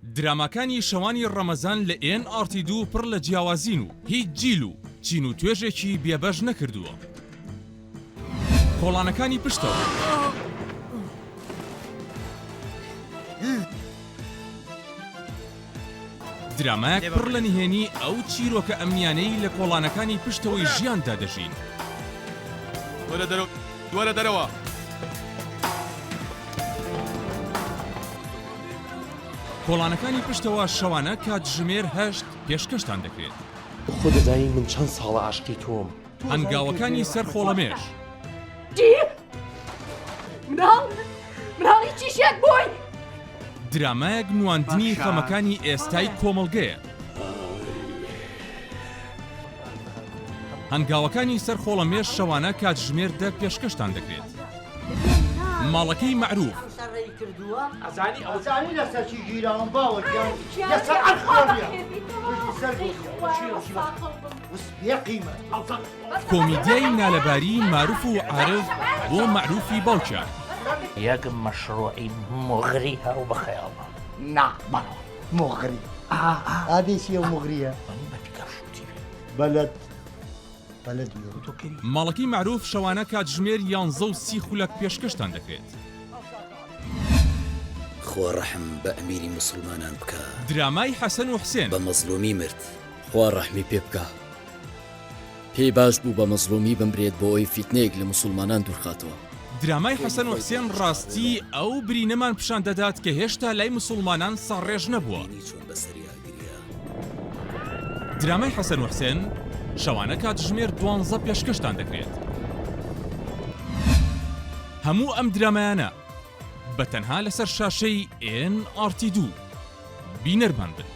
درامەکانی شەوانی ڕەمەزان لە NRT2 پڕ لە جیاوازین و هیچ جیل و چین و توێژێکی بێبەش نەکردووە. کۆڵانەکانی پشتەوە درامایەک پڕ لە نهێنی ئەو چیرۆکە ئەمنیانەی لە کۆڵانەکانی پشتەوەی ژیاندا دەژین. وەرە دەرەوە. کۆڵانەکانی پشتەوە شەوانە کاتژمێر 8 پێشکەشتان دەکرێت. خۆ دەزانی من چەند ساڵە عاشقی تۆم. هەنگاوەکانی سەر خۆڵەمێش مناڵی چیشێک بووی؟ درامایەک نواندنی خەمەکانی ئێستای کۆمەڵگەیە. هەنگاوەکانی سەر خۆڵەمێش شەوانە کاتژمێر 10 پێشکەشتان دەکرێت. ماڵەکەی معروف ئەزانی ئەوزانی لەسەرکی گیراوم باوەگیان لەسەر ئەرخۆڵیە وسبیە قیمە کۆمیدیای نالەباری معروف و عارف بۆ معروفی باوکیان. ياك مشروعي مغري هاو بخيالها نا بەڵێ مۆغری ئادێسی ئەو مۆغریە بەلەد ماڵەکەی معروف شەوانە کاتژمێر 11:30 خولەک پێشکەشتان دەکرێت. خوا ڕەحم بە ئەمیری موسڵمانان بکە. درامای حەسەن و حسێن بە مەزلومی مرد. خوا ڕەحمی پێ بکە. پێی باش بوو بە مەزلومی بمبرێت بۆ ئەوی فیتنەیەک لە موسڵمانان دوورخاتەوە. درامای حەسەن و حسێن ڕاستی ئەو برینەمان پیشان دەدات کە هێشتا لای موسڵمانان ساڕێژ نەبووە. درامای حەسەن و حسێن شەوانە کاتژمێر 12 پێشکەشتان دەکرێت. هەموو ئەم درامایانە بەتەنها لەسەر شاشەی NRT2 بینەرمان بن.